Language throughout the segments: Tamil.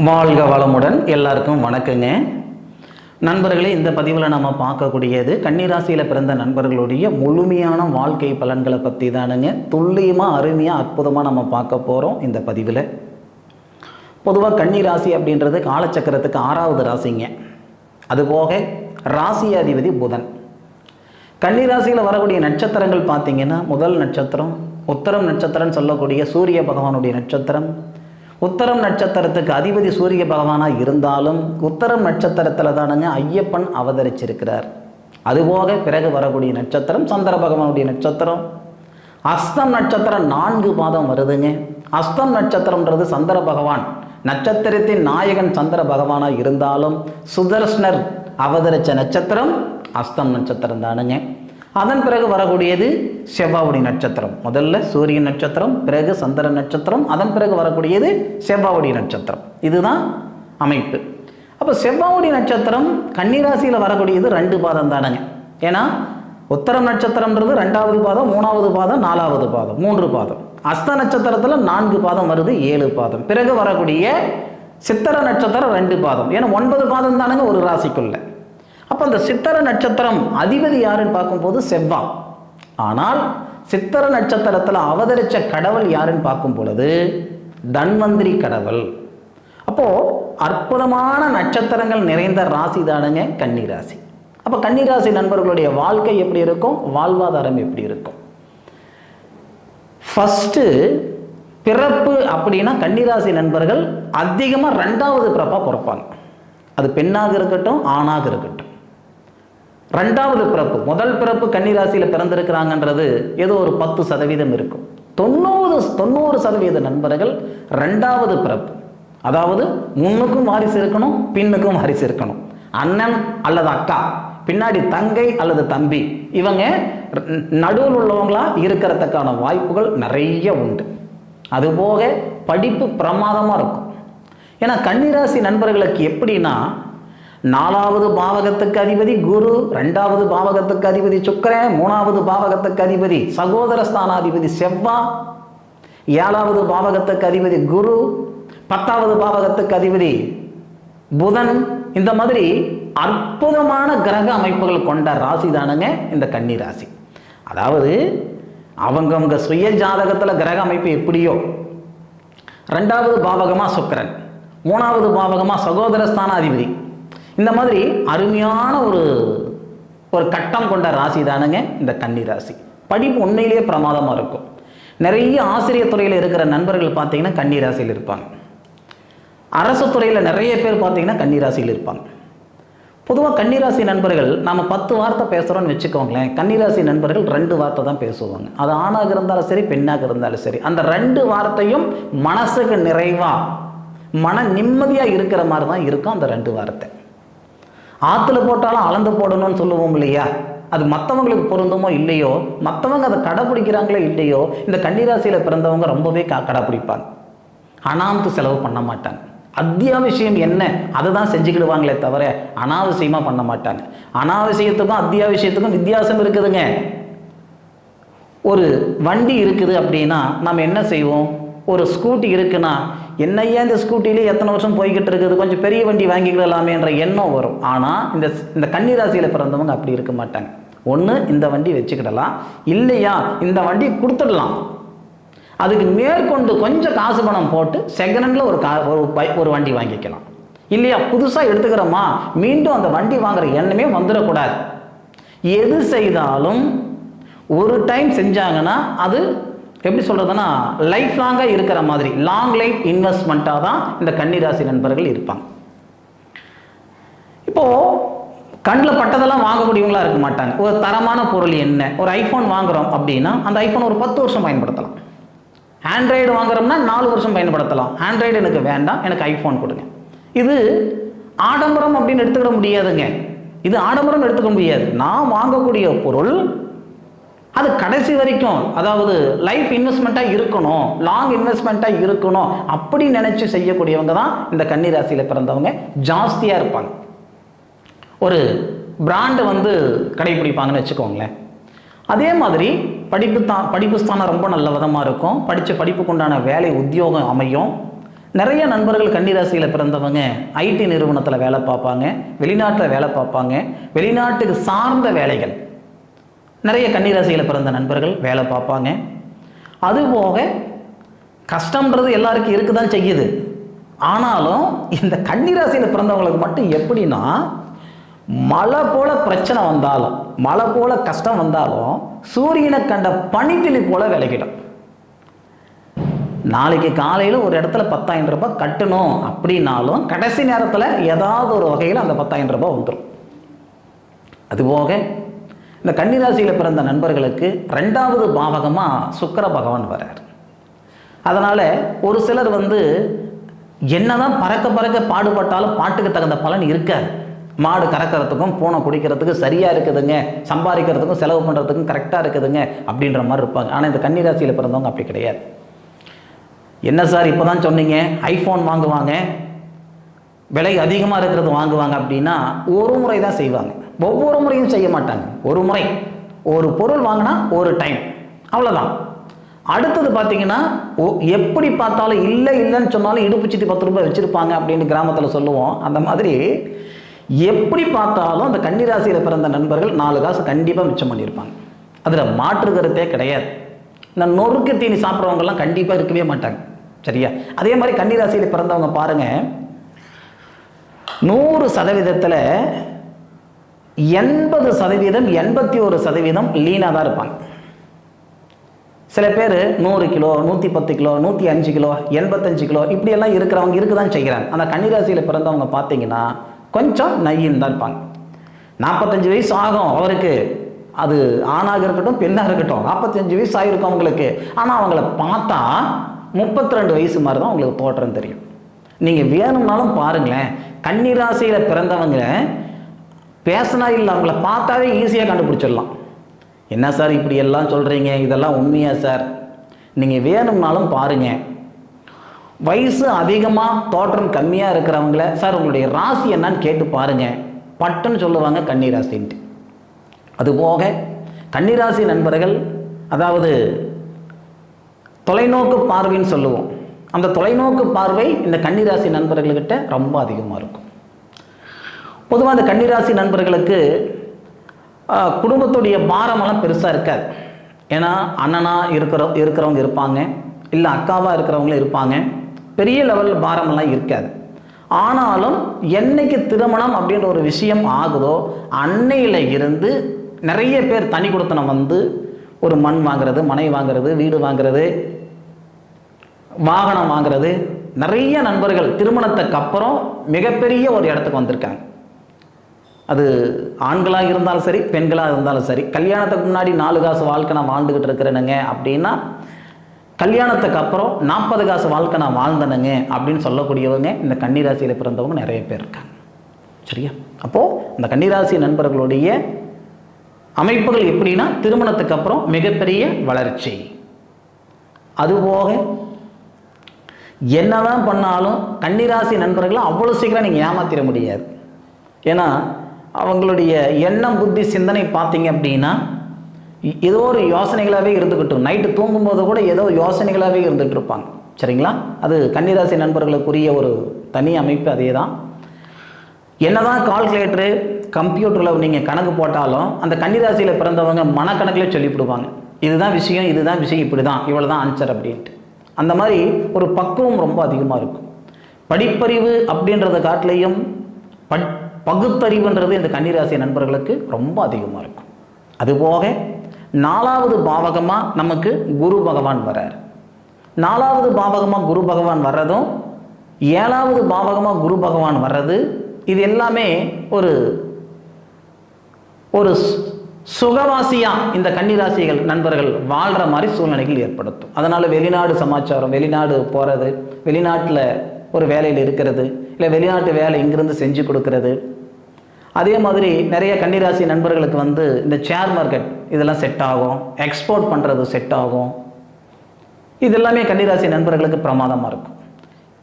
வாழ்க வளமுடன். எல்லாருக்கும் வணக்கங்க நண்பர்களே. இந்த பதிவில் நம்ம பார்க்கக்கூடியது கன்னிராசியில் பிறந்த நண்பர்களுடைய முழுமையான வாழ்க்கை பலன்களை பற்றி தானுங்க. துல்லியமாக அருமையாக அற்புதமாக நம்ம பார்க்க போகிறோம் இந்த பதிவில். பொதுவாக கன்னிராசி அப்படின்றது காலச்சக்கரத்துக்கு 6வது ராசிங்க. அதுபோக ராசி அதிபதி புதன். கன்னிராசியில் வரக்கூடிய நட்சத்திரங்கள் பார்த்திங்கன்னா, முதல் நட்சத்திரம் உத்தரம் நட்சத்திரம்னு சொல்லக்கூடிய சூரிய பகவானுடைய நட்சத்திரம். உத்தரம் நட்சத்திரத்துக்கு அதிபதி சூரிய பகவானாக இருந்தாலும் உத்தரம் நட்சத்திரத்தில் தானுங்க ஐயப்பன் அவதரிச்சிருக்கிறார். அதுபோக பிறகு வரக்கூடிய நட்சத்திரம் சந்திர பகவானுடைய நட்சத்திரம். அஸ்தம் நட்சத்திரம் 4 பாதம் வருதுங்க. அஸ்தம் நட்சத்திரம்ன்றது சந்திர பகவான் நட்சத்திரத்தின் நாயகன் சந்திர பகவானாக இருந்தாலும் சுதர்ஷ்னர் அவதரித்த நட்சத்திரம் அஸ்தம் நட்சத்திரம் தானுங்க. அதன் பிறகு வரக்கூடியது செவ்வாவுடைய நட்சத்திரம். முதல்ல சூரிய நட்சத்திரம், பிறகு சந்திர நட்சத்திரம், அதன் பிறகு வரக்கூடியது செவ்வாவுடைய நட்சத்திரம். இதுதான் அமைப்பு. அப்போ செவ்வாவுடைய நட்சத்திரம் கன்னிராசியில் வரக்கூடியது 2 பாதம் தானுங்க. ஏன்னா உத்தரம் நட்சத்திரம்ன்றது 2வது பாதம், 3வது பாதம், 4வது பாதம், 3 பாதம். அஸ்த நட்சத்திரத்தில் 4 பாதம் வருது, 7 பாதம். பிறகு வரக்கூடிய சித்திர நட்சத்திரம் 2 பாதம். ஏன்னா 9 பாதம் தானுங்க ஒரு ராசிக்குள்ள. அப்போ அந்த சித்திர நட்சத்திரம் அதிபதி யாருன்னு பார்க்கும்போது செவ்வாய். ஆனால் சித்திர நட்சத்திரத்தில் அவதரித்த கடவுள் யாருன்னு பார்க்கும் பொழுது தன்வந்திரி கடவுள். அப்போது அற்புதமான நட்சத்திரங்கள் நிறைந்த ராசி தானுங்க கன்னிராசி. அப்போ கன்னிராசி நண்பர்களுடைய வாழ்க்கை எப்படி இருக்கும், வாழ்வாதாரம் எப்படி இருக்கும்? ஃபஸ்ட்டு பிறப்பு அப்படின்னா கன்னிராசி நண்பர்கள் அதிகமாக 2வது பிறப்பாக பிறப்பாங்க. அது பெண்ணாக இருக்கட்டும், ஆணாக இருக்கட்டும். 2வது பிறப்பு, முதல் பிறப்பு கன்னிராசியில் பிறந்திருக்கிறாங்கன்றது ஏதோ ஒரு 10% இருக்கும். 90% நண்பர்கள் 2வது பிறப்பு. அதாவது முன்னுக்கும் வாரிசு இருக்கணும், பின்னுக்கும் வாரிசு இருக்கணும். அண்ணன் அல்லது அக்கா, பின்னாடி தங்கை அல்லது தம்பி, இவங்க நடுவில் உள்ளவங்களா இருக்கிறதுக்கான வாய்ப்புகள் நிறைய உண்டு. அதுபோக படிப்பு பிரமாதமாக இருக்கும். ஏன்னா கன்னிராசி நண்பர்களுக்கு எப்படின்னா, 4வது பாவகத்துக்கு அதிபதி குரு, 2வது பாவகத்துக்கு அதிபதி சுக்கிரன், 3வது பாவகத்துக்கு அதிபதி சகோதர ஸ்தானாதிபதி செவ்வாய், 7வது பாவகத்துக்கு அதிபதி குரு, 10வது பாவகத்துக்கு அதிபதி புதன். இந்த மாதிரி அற்புதமான கிரக அமைப்புகள் கொண்ட ராசி தானுங்க இந்த கன்னிராசி. அதாவது அவங்கவுங்க சுய ஜாதகத்தில் கிரக அமைப்பு எப்படியோ, 2வது பாவகமாக சுக்கிரன், 3வது பாவகமாக சகோதர ஸ்தானாதிபதி, இந்த மாதிரி அருமையான ஒரு கட்டம் கொண்ட ராசி தானுங்க இந்த கன்னிராசி. படிப்பு உண்மையிலேயே பிரமாதமாக இருக்கும். நிறைய ஆசிரியர் துறையில் இருக்கிற நண்பர்கள் பார்த்தீங்கன்னா கன்னிராசியில் இருப்பாங்க. அரசு துறையில் நிறைய பேர் பார்த்தீங்கன்னா கன்னிராசியில் இருப்பாங்க. பொதுவாக கன்னிராசி நண்பர்கள் நம்ம 10 வார்த்தை பேசுகிறோன்னு வச்சுக்கோங்களேன், கன்னிராசி நண்பர்கள் 2 வார்த்தை தான் பேசுவாங்க. அது ஆணாக இருந்தாலும் சரி, பெண்ணாக இருந்தாலும் சரி. அந்த 2 வார்த்தையும் மனசுக்கு நிறைவாக, மன நிம்மதியாக இருக்கிற மாதிரி தான் இருக்கும். அந்த 2 வார்த்தை ஆற்றுல போட்டாலும் அளந்து போடணும்னு சொல்லுவோம் இல்லையா? அது மற்றவங்களுக்கு பொருந்துமோ இல்லையோ, மற்றவங்க அதை கடைப்பிடிக்கிறாங்களோ இல்லையோ, இந்த கன்னிராசியில் பிறந்தவங்க ரொம்பவே கடைப்பிடிப்பாங்க. அனாமத்து செலவு பண்ண மாட்டாங்க. அத்தியாவசியம் என்ன அதை தான் செஞ்சுக்கிடுவாங்களே தவிர அனாவசியமாக பண்ண மாட்டாங்க. அனாவசியத்துக்கும் அத்தியாவசியத்துக்கும் வித்தியாசம் இருக்குதுங்க. ஒரு வண்டி இருக்குது அப்படின்னா நம்ம என்ன செய்வோம்? ஒரு ஸ்கூட்டி இருக்குன்னா, என்னையா இந்த ஸ்கூட்டிலே எத்தனை வருஷம் போய்கிட்டு இருக்குது, கொஞ்சம் பெரிய வண்டி வாங்கிக்கிடலாமேன்ற எண்ணம் வரும். ஆனால் இந்த கன்னிராசியில் பிறந்தவங்க அப்படி இருக்க மாட்டாங்க. ஒன்று இந்த வண்டி வச்சுக்கிடலாம், இல்லையா இந்த வண்டி கொடுத்துடலாம். அதுக்கு மேற்கொண்டு கொஞ்சம் காசு பணம் போட்டு செகண்ட் ஹேண்டில் ஒரு வண்டி வாங்கிக்கலாம். இல்லையா புதுசாக எடுத்துக்கிறோமா, மீண்டும் அந்த வண்டி வாங்குற எண்ணமே வந்துடக்கூடாது. எது செய்தாலும் ஒரு டைம் செஞ்சாங்கன்னா அது எப்படி சொல்கிறதுனா லைஃப் லாங்காக இருக்கிற மாதிரி, லாங் லைஃப் இன்வெஸ்ட்மெண்ட்டாக தான் இந்த கன்னிராசி நண்பர்கள் இருப்பாங்க. இப்போது கண்ணில் பட்டதெல்லாம் வாங்கக்கூடியவங்களா இருக்க மாட்டாங்க. ஒரு தரமான பொருள் என்ன, ஒரு ஐஃபோன் வாங்குகிறோம் அப்படின்னா அந்த ஐஃபோன் ஒரு 10 வருஷம் பயன்படுத்தலாம். ஆண்ட்ராய்டு வாங்குறோம்னா 4 வருஷம் பயன்படுத்தலாம். ஆண்ட்ராய்டு எனக்கு வேண்டாம், எனக்கு ஐஃபோன் கொடுங்க. இது ஆடம்பரம் அப்படின்னு எடுத்துக்கிட முடியாதுங்க. இது ஆடம்பரம் எடுத்துக்க முடியாது. நான் வாங்கக்கூடிய பொருள் அது கடைசி வரைக்கும், அதாவது லைஃப் இன்வெஸ்ட்மெண்ட்டாக இருக்கணும், லாங் இன்வெஸ்ட்மெண்ட்டாக இருக்கணும், அப்படி நினச்சி செய்யக்கூடியவங்க தான் இந்த கன்னிராசியில் பிறந்தவங்க ஜாஸ்தியாக இருப்பாங்க. ஒரு பிராண்டு கடைப்பிடிப்பாங்கன்னு வச்சுக்கோங்களேன். அதே மாதிரி படிப்பு ஸ்தானம் ரொம்ப நல்ல விதமாக இருக்கும். படித்த படிப்புக்கு உண்டான வேலை உத்தியோகம் அமையும். நிறைய நண்பர்கள் கன்னிராசியில் பிறந்தவங்க ஐடி நிறுவனத்தில் வேலை பார்ப்பாங்க, வெளிநாட்டில் வேலை பார்ப்பாங்க, வெளிநாட்டுக்கு சார்ந்த வேலைகள் நிறைய கன்னிராசியில் பிறந்த நண்பர்கள் வேலை பார்ப்பாங்க. அதுபோக கஷ்டம்ன்றது எல்லாருக்கும் இருக்க தான் செய்யுது. ஆனாலும் இந்த கன்னிராசியில் பிறந்தவங்களுக்கு மட்டும் எப்படின்னா, மழை போல பிரச்சனை வந்தாலும், மழை போல கஷ்டம் வந்தாலும் சூரியனை கண்ட பனித்துளி போல விலகிடும். நாளைக்கு காலையில் ஒரு இடத்துல 10,000 ரூபாய் கட்டணும் அப்படின்னாலும் கடைசி நேரத்தில் ஏதாவது ஒரு வகையில் அந்த 10,000 ரூபாய் வந்துடும். அதுபோக இந்த கன்னிராசியில் பிறந்த நண்பர்களுக்கு 2வது பாவகமாக சுக்கிர பகவான் வர்றார். அதனால் ஒரு சிலர் என்னதான் பறக்க பறக்க பாடுபட்டாலும் பாட்டுக்கு தகுந்த பலன் இருக்காது. மாடு கறக்கிறதுக்கும் பூனை குடிக்கிறதுக்கு சரியாக இருக்குதுங்க, சம்பாதிக்கிறதுக்கும் செலவு பண்ணுறதுக்கும் கரெக்டாக இருக்குதுங்க அப்படின்ற மாதிரி இருப்பாங்க. ஆனால் இந்த கன்னிராசியில் பிறந்தவங்க அப்படி கிடையாது. என்ன சார் இப்போ தான் சொன்னீங்க ஐஃபோன் வாங்குவாங்க, விலை அதிகமாக இருக்கிறது வாங்குவாங்க அப்படின்னா ஒரு முறை தான் செய்வாங்க, ஒவ்வொரு முறையும் செய்ய மாட்டாங்க. ஒரு முறை ஒரு பொருள் வாங்கினா ஒரு டைம், அவ்வளோதான். அடுத்தது பார்த்தீங்கன்னா எப்படி பார்த்தாலும் இல்லைன்னு சொன்னாலும் இடுப்பு சித்தி 10 ரூபாய் வச்சுருப்பாங்க அப்படின்னு கிராமத்தில் சொல்லுவோம். அந்த மாதிரி எப்படி பார்த்தாலும் அந்த கன்னிராசியில் பிறந்த நண்பர்கள் 4 காசு கண்டிப்பாக மிச்சம் பண்ணியிருப்பாங்க. அதில் மாற்று கருத்தே கிடையாது. இந்த நொறுக்கு தீனி சாப்பிட்றவங்கெல்லாம் கண்டிப்பாக இருக்கவே மாட்டாங்க. சரியா? அதே மாதிரி கன்னிராசியில் பிறந்தவங்க பாருங்கள், 100%த்தில் 80%, 81% லீனாக தான் இருப்பாங்க. சில பேர் 100 கிலோ, 110 கிலோ, 105 கிலோ, 85 கிலோ இப்படியெல்லாம் இருக்கிறவங்க இருக்க தான் செய்கிறாங்க. அந்த கன்னிராசியில் பிறந்தவங்க பார்த்தீங்கன்னா கொஞ்சம் நையின்னு தான் இருப்பாங்க. 45 வயசு ஆகும் அவருக்கு, அது ஆணாக இருக்கட்டும் பெண்ணாக இருக்கட்டும், 45 வயசு ஆகிருக்கும் அவங்களுக்கு. ஆனால் அவங்கள பார்த்தா 32 வயசு மாதிரி தான் அவங்களுக்கு தோற்றம் தெரியும். நீங்கள் வேணும்னாலும் பாருங்களேன், கன்னிராசியில் பிறந்தவங்க பேசினா இல்லை அவங்கள பார்த்தாவே ஈஸியாக கண்டுபிடிச்சிடலாம். என்ன சார் இப்படி எல்லாம் சொல்கிறீங்க, இதெல்லாம் உண்மையா சார்? நீங்கள் வேணும்னாலும் பாருங்கள், வயசு அதிகமாக தோற்றம் கம்மியாக இருக்கிறவங்கள சார் உங்களுடைய ராசி என்னன்னு கேட்டு பாருங்கள், பட்டுன்னு சொல்லுவாங்க கன்னிராசின்ட்டு. அதுபோக கன்னிராசி நண்பர்கள், அதாவது தொலைநோக்கு பார்வைன்னு சொல்லுவோம், அந்த தொலைநோக்கு பார்வை இந்த கன்னிராசி நண்பர்கள்கிட்ட ரொம்ப அதிகமாக இருக்கும். பொதுவாக இந்த கன்னிராசி நண்பர்களுக்கு குடும்பத்துடைய பாரமெல்லாம் பெருசாக இருக்காது. ஏன்னா அண்ணனாக இருக்கிறவங்க இருப்பாங்க, இல்லை அக்காவாக இருக்கிறவங்களும் இருப்பாங்க, பெரிய லெவலில் பாரமெல்லாம் இருக்காது. ஆனாலும் என்னைக்கு திருமணம் அப்படின்ற ஒரு விஷயம் ஆகுதோ அன்னையில் இருந்து நிறைய பேர் தனி கொடுத்தனம் ஒரு மண் வாங்கிறது, மனை வாங்கிறது, வீடு வாங்கிறது, வாகனம் வாங்கிறது. நிறைய நண்பர்கள் திருமணத்துக்கு அப்புறம் மிகப்பெரிய ஒரு இடத்துக்கு வந்திருக்காங்க. அது ஆண்களாக இருந்தாலும் சரி, பெண்களாக இருந்தாலும் சரி. கல்யாணத்துக்கு முன்னாடி 4 காசு வாழ்க்கை நான் வாழ்ந்துக்கிட்டு இருக்கிறேனுங்க அப்படின்னா, கல்யாணத்துக்கு அப்புறம் 40 காசு வாழ்க்கை நான் வாழ்ந்தனுங்க அப்படின்னு சொல்லக்கூடியவங்க இந்த கன்னிராசியில் பிறந்தவங்க நிறைய பேர் இருக்காங்க. சரியா? அப்போது இந்த கன்னிராசி நண்பர்களுடைய அமைப்புகள் எப்படின்னா, திருமணத்துக்கு அப்புறம் மிகப்பெரிய வளர்ச்சி. அதுபோக என்னதான் பண்ணாலும் கன்னிராசி நண்பர்களை அவ்வளோ சீக்கிரம் நீங்கள் ஏமாத்திட முடியாது. ஏன்னா அவங்களுடைய எண்ணம், புத்தி, சிந்தனை பார்த்தீங்க அப்படின்னா ஏதோ ஒரு யோசனைகளாகவே இருந்துக்கிட்டும். நைட்டு தூங்கும்போது கூட ஏதோ யோசனைகளாகவே இருந்துகிட்டு இருப்பாங்க. சரிங்களா? அது கன்னிராசி நண்பர்களுக்குரிய ஒரு தனி அமைப்பு. அதே தான். என்னதான் கால்குலேட்டரு, கம்ப்யூட்டரில் நீங்கள் கணக்கு போட்டாலும் அந்த கன்னிராசியில் பிறந்தவங்க மனக்கணக்கிலே சொல்லிவிடுவாங்க. இதுதான் விஷயம், இதுதான் விஷயம், இப்படி தான், இவ்வளோ தான் ஆன்சர் அப்படின்ட்டு. அந்த மாதிரி ஒரு பக்குவம் ரொம்ப அதிகமாக இருக்கும். படிப்பறிவு அப்படின்றத காட்டிலையும் பகுத்தறிவுன்றது இந்த கன்னிராசி நண்பர்களுக்கு ரொம்ப அதிகமாக இருக்கும். அதுபோக 4வது பாவகமாக நமக்கு குரு பகவான் வர்றார். 4வது பாவகமாக குரு பகவான் வர்றதும் 7வது பாவகமாக குரு பகவான் வர்றது, இது எல்லாமே ஒரு ஒரு சுகவாசியாக இந்த கன்னிராசிகள் நண்பர்கள் வாழ்கிற மாதிரி சூழ்நிலைகள் ஏற்படுத்தும். அதனால் வெளிநாடு சமாச்சாரம், வெளிநாடு போகிறது, வெளிநாட்டில் ஒரு வேலையில் இருக்கிறது, இல்லை வெளிநாட்டு வேலை இங்கிருந்து செஞ்சு கொடுக்கறது. அதே மாதிரி நிறைய கன்னிராசி நண்பர்களுக்கு இந்த ஷேர் மார்க்கெட் இதெல்லாம் செட் ஆகும், எக்ஸ்போர்ட் பண்ணுறது செட் ஆகும். இது எல்லாமே கன்னிராசி நண்பர்களுக்கு பிரமாதமாக இருக்கும்.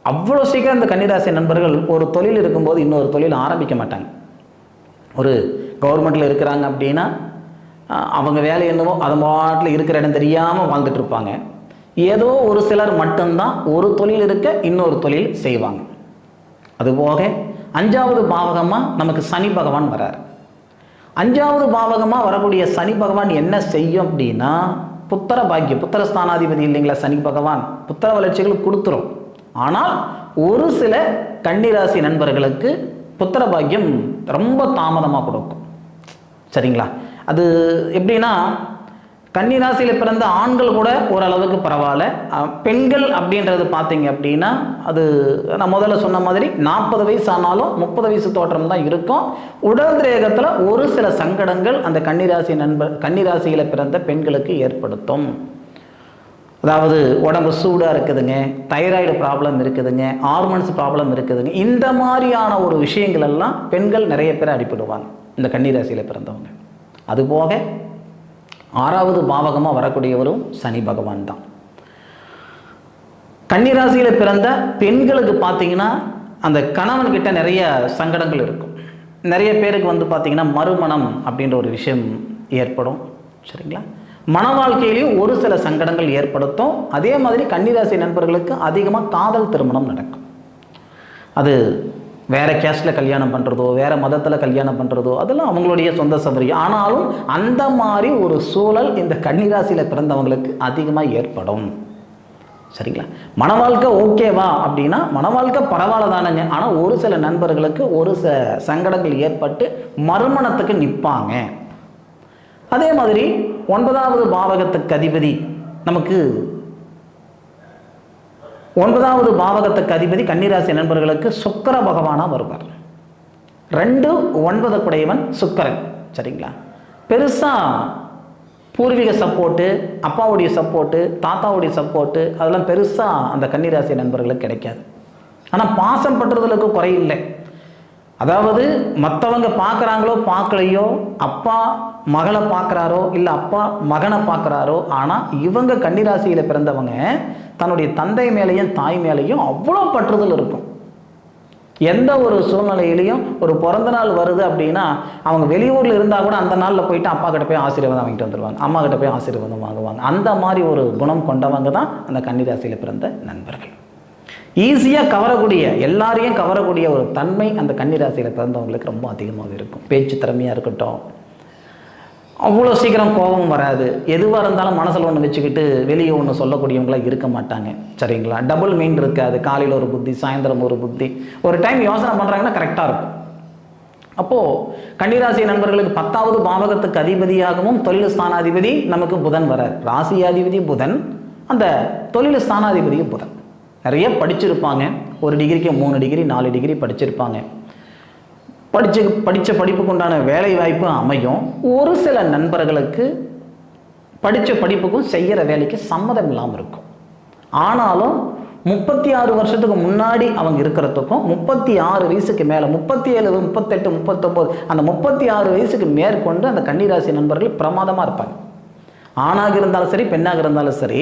அவ்வளோ சீக்கிரம் இந்த கன்னிராசி நண்பர்கள் ஒரு தொழில் இருக்கும்போது இன்னொரு தொழில் ஆரம்பிக்க மாட்டாங்க. ஒரு கவர்மெண்ட்டில் இருக்கிறாங்க அப்படின்னா அவங்க வேலை என்னவோ அது மாட்டில் இருக்கிற இடம் தெரியாமல் வாழ்ந்துட்டு இருப்பாங்க. ஏதோ ஒரு சிலர் மட்டும்தான் ஒரு தொழில் இருக்க இன்னொரு தொழில் செய்வாங்க. அதுபோக 5வது பாவகமாக நமக்கு சனி பகவான் வரார். 5வது பாவகமாக வரக்கூடிய சனி பகவான் என்ன செய்யும் அப்படின்னா, புத்திர பாக்கியம், புத்திரஸ்தானாதிபதி இல்லைங்களா சனி பகவான், புத்திர வளர்ச்சிகள் கொடுத்துரும். ஆனால் ஒரு சில கன்னிராசி நண்பர்களுக்கு புத்திர பாக்கியம் ரொம்ப தாமதமாக கொடுக்கும். சரிங்களா? அது எப்படின்னா, கன்னிராசியில் பிறந்த ஆண்கள் கூட ஓரளவுக்கு பரவாயில்ல. பெண்கள் அப்படின்றது பார்த்தீங்க அப்படின்னா, அது நான் முதல்ல சொன்ன மாதிரி 40 வயசு ஆனாலும் 30 வயசு தோற்றம் தான் இருக்கும். உடல் திரேகத்தில் ஒரு சில சங்கடங்கள் அந்த கன்னிராசியில் பிறந்த பெண்களுக்கு ஏற்படுத்தும். அதாவது உடம்பு சூடாக இருக்குதுங்க, தைராய்டு ப்ராப்ளம் இருக்குதுங்க, ஹார்மோன்ஸ் ப்ராப்ளம் இருக்குதுங்க. இந்த மாதிரியான ஒரு விஷயங்கள் எல்லாம் பெண்கள் நிறைய பேர் அடிபடுவாங்க இந்த கன்னிராசியில் பிறந்தவங்க. அதுபோக 6வது பாவகமாக வரக்கூடியவரும் சனி பகவான் தான். கன்னிராசியில் பிறந்த பெண்களுக்கு பார்த்தீங்கன்னா அந்த கணவன்கிட்ட நிறைய சங்கடங்கள் இருக்கும். நிறைய பேருக்கு வந்து பார்த்தீங்கன்னா மறுமணம் அப்படின்ற ஒரு விஷயம் ஏற்படும். சரிங்களா? மன வாழ்க்கையிலையும் ஒரு சில சங்கடங்கள் ஏற்படுத்தும். அதே மாதிரி கன்னிராசி நண்பர்களுக்கு அதிகமாக காதல் திருமணம் நடக்கும். அது வேறு கேஸ்டில் கல்யாணம் பண்ணுறதோ, வேறு மதத்தில் கல்யாணம் பண்ணுறதோ, அதெல்லாம் அவங்களுடைய சொந்த சௌகரியம். ஆனாலும் அந்த மாதிரி ஒரு சூழல் இந்த கன்னிராசியில் பிறந்தவங்களுக்கு அதிகமாக ஏற்படும். சரிங்களா? மன வாழ்க்கை ஓகேவா அப்படின்னா, மன வாழ்க்கை பரவாயில்ல தானுங்க. ஆனால் ஒரு சில நண்பர்களுக்கு ஒரு சில சங்கடங்கள் ஏற்பட்டு மறுமணத்துக்கு நிற்பாங்க. அதே மாதிரி 9வது பாவகத்துக்கு அதிபதி நமக்கு 9வது பாவகத்துக்கு அதிபதி கன்னிராசி நண்பர்களுக்கு சுக்கிர பகவானாக வருவார். 2 9 குடையவன் சுக்கிரன். சரிங்களா? பெருசாக பூர்வீக சப்போர்ட்டு, அப்பாவுடைய சப்போர்ட்டு, தாத்தாவுடைய சப்போர்ட்டு அதெல்லாம் பெருசாக அந்த கன்னிராசி நண்பர்களுக்கு கிடைக்காது. ஆனால் பாசம் பற்றுறதுக்கு குறையில்லை. அதாவது மற்றவங்க பார்க்குறாங்களோ பார்க்கலையோ, அப்பா மகளை பார்க்குறாரோ இல்லை அப்பா மகனை பார்க்குறாரோ, ஆனால் இவங்க கன்னிராசியில் பிறந்தவங்க தன்னுடைய தந்தை மேலேயும் தாய் மேலேயும் அவ்வளோ பற்றுதல் இருக்கும். எந்த ஒரு சூழ்நிலையிலையும் ஒரு பிறந்த நாள் வருது அப்படின்னா, அவங்க வெளியூரில் இருந்தால் கூட அந்த நாளில் போயிட்டு அப்பா கிட்ட போய் ஆசீர்வாதம் வாங்கிட்டு வந்துடுவாங்க, அம்மா கிட்ட போய் ஆசீர்வாதம் வாங்குவாங்க. அந்த மாதிரி ஒரு குணம் கொண்டவங்க தான் அந்த கன்னிராசியில் பிறந்த நண்பர்கள். ஈஸியாக கவரக்கூடிய, எல்லாரையும் கவரக்கூடிய ஒரு தன்மை அந்த கன்னிராசியில் பிறந்தவங்களுக்கு ரொம்ப அதிகமாக இருக்கும். பேச்சு திறமையாக இருக்கட்டும், அவ்வளோ சீக்கிரம் கோபம் வராது. எதுவாக இருந்தாலும் மனசில் ஒன்று வச்சுக்கிட்டு வெளியே ஒன்று சொல்லக்கூடியவங்களாம் இருக்க மாட்டாங்க. சரிங்களா? டபுள் மைண்ட் இருக்காது. காலையில் ஒரு புத்தி, சாயந்தரம் ஒரு புத்தி. ஒரு டைம் யோசனை பண்ணுறாங்கன்னா கரெக்டாக இருக்கும். அப்போது கன்னிராசி நண்பர்களுக்கு 10வது பாவகத்துக்கு அதிபதியாகவும் தொழில் ஸ்தானாதிபதி நமக்கு புதன் வரார். ராசியாதிபதி புதன், அந்த தொழில் ஸ்தானாதிபதியும் புதன். நிறைய படிச்சிருப்பாங்க. 1 டிகிரிக்கு 3 டிகிரி 4 டிகிரி படிச்சிருப்பாங்க. படித்த படிப்புக்கு உண்டான வேலை வாய்ப்பு அமையும். ஒரு சில நண்பர்களுக்கு படித்த படிப்புக்கும் செய்கிற வேலைக்கு சம்மதம் இல்லாமல் இருக்கும். ஆனாலும் 36 வருஷத்துக்கு முன்னாடி அவங்க இருக்கிறதுக்கும் 36 வயசுக்கு மேலே 37 38 39 அந்த 36 வயசுக்கு மேற்கொண்டு அந்த கன்னிராசி நண்பர்கள் பிரமாதமாக இருப்பாங்க. ஆணாக இருந்தாலும் சரி, பெண்ணாக இருந்தாலும் சரி,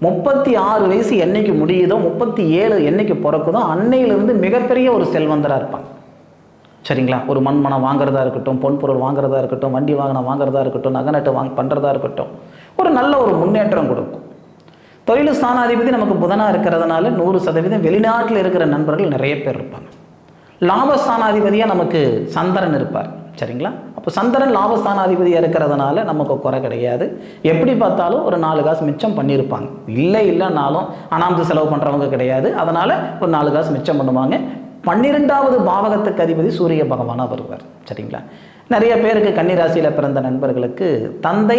36 வயசு என்னைக்கு முடியுதோ, 37 என்னைக்கு பிறக்குதோ அன்னையிலிருந்து மிகப்பெரிய ஒரு செல்வந்தராக இருப்பாங்க. சரிங்களா? ஒரு மண்மனம் வாங்குறதா இருக்கட்டும், பொன்பொருள் வாங்குறதா இருக்கட்டும், வண்டி வாகனம் வாங்குறதா இருக்கட்டும், நகை நட்டு பண்ணுறதா இருக்கட்டும், ஒரு நல்ல ஒரு முன்னேற்றம் கொடுக்கும். தொழில் ஸ்தானாதிபதி நமக்கு புதனாக இருக்கிறதுனால 100% வெளிநாட்டில் இருக்கிற நண்பர்கள் நிறைய பேர் இருப்பாங்க. லாபஸ்தானாதிபதியாக நமக்கு சந்திரன் இருப்பார். சரிங்களா? அப்போ சந்திரன் லாபஸ்தானாதிபதியாக இருக்கிறதுனால நமக்கு குறை கிடையாது. எப்படி பார்த்தாலும் ஒரு 4 காசு மிச்சம் பண்ணியிருப்பாங்க. இல்லைன்னாலும் அனாமத்து செலவு பண்ணுறவங்க கிடையாது. அதனால் ஒரு 4 காசு மிச்சம் பண்ணுவாங்க. 12வது பாவகத்துக்கு அதிபதி சூரிய பகவானாக வருவார். சரிங்களா? நிறைய பேருக்கு கன்னிராசியில் பிறந்த நண்பர்களுக்கு தந்தை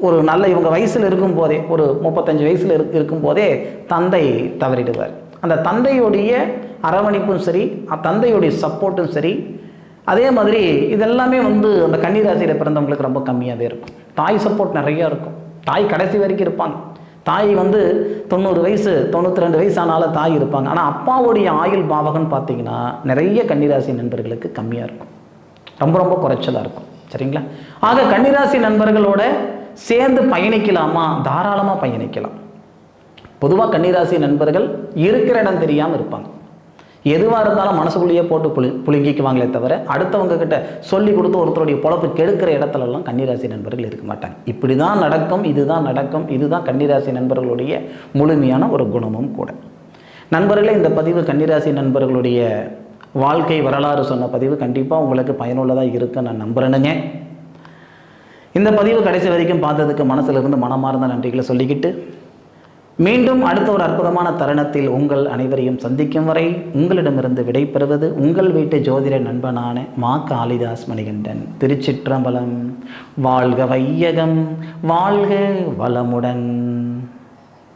ஒரு நல்ல இவங்க வயசில் இருக்கும்போதே, ஒரு 35 வயசில் இருக்கும்போதே தந்தை தவறிடுவார். அந்த தந்தையுடைய அரவணைப்பும் சரி, தந்தையுடைய சப்போர்ட்டும் சரி, அதே மாதிரி இதெல்லாமே வந்து அந்த கன்னிராசியில் பிறந்தவங்களுக்கு ரொம்ப கம்மியாகவே இருக்கும். தாய் சப்போர்ட் நிறையா இருக்கும். தாய் கடைசி வரைக்கும் இருப்பாங்க. தாய் வந்து 90 வயசு 92 வயசு ஆனாலும் தாய் இருப்பாங்க. ஆனால் அப்பாவுடைய ஆயுள் பாவகம்னு பார்த்தீங்கன்னா நிறைய கன்னிராசி நண்பர்களுக்கு கம்மியாக இருக்கும். ரொம்ப ரொம்ப குறைச்சதாக இருக்கும். சரிங்களா? ஆக கன்னிராசி நண்பர்களோட சேர்ந்து பயணிக்கலாமா? தாராளமாக பயணிக்கலாம். பொதுவாக கன்னிராசி நண்பர்கள் இருக்கிற இடம் தெரியாமல் இருப்பாங்க. எதுவாக இருந்தாலும் மனசுக்குள்ளேயே போட்டு புழுங்கிக்குவாங்களே தவிர அடுத்தவங்க கிட்ட சொல்லி கொடுத்து ஒருத்தருடைய பொழப்பு கெடுக்கிற இடத்துலலாம் கன்னிராசி நண்பர்கள் இருக்க மாட்டாங்க. இப்படி தான் நடக்கும், இதுதான் நடக்கும், இதுதான் கன்னிராசி நண்பர்களுடைய முழுமையான ஒரு குணமும் கூட. நண்பர்களே, இந்த பதிவு கன்னிராசி நண்பர்களுடைய வாழ்க்கை வரலாறு சொன்ன பதிவு கண்டிப்பாக உங்களுக்கு பயனுள்ளதாக இருக்குன்னு நான் நம்புகிறேனுங்க. இந்த பதிவு கடைசி வரைக்கும் பார்த்ததுக்கு மனசிலிருந்து மனமார்ந்த நன்றிகளை சொல்லிக்கிட்டு மீண்டும் அடுத்த ஒரு அற்புதமான தருணத்தில் உங்கள் அனைவரையும் சந்திக்கும் வரை உங்களிடமிருந்து விடைபெறுவது உங்கள் வீட்டு ஜோதிட நண்பனான மா காளிதாஸ் மணிகண்டன். திருச்சிற்றம்பலம். வாழ்க வையகம், வாழ்க வளமுடன்.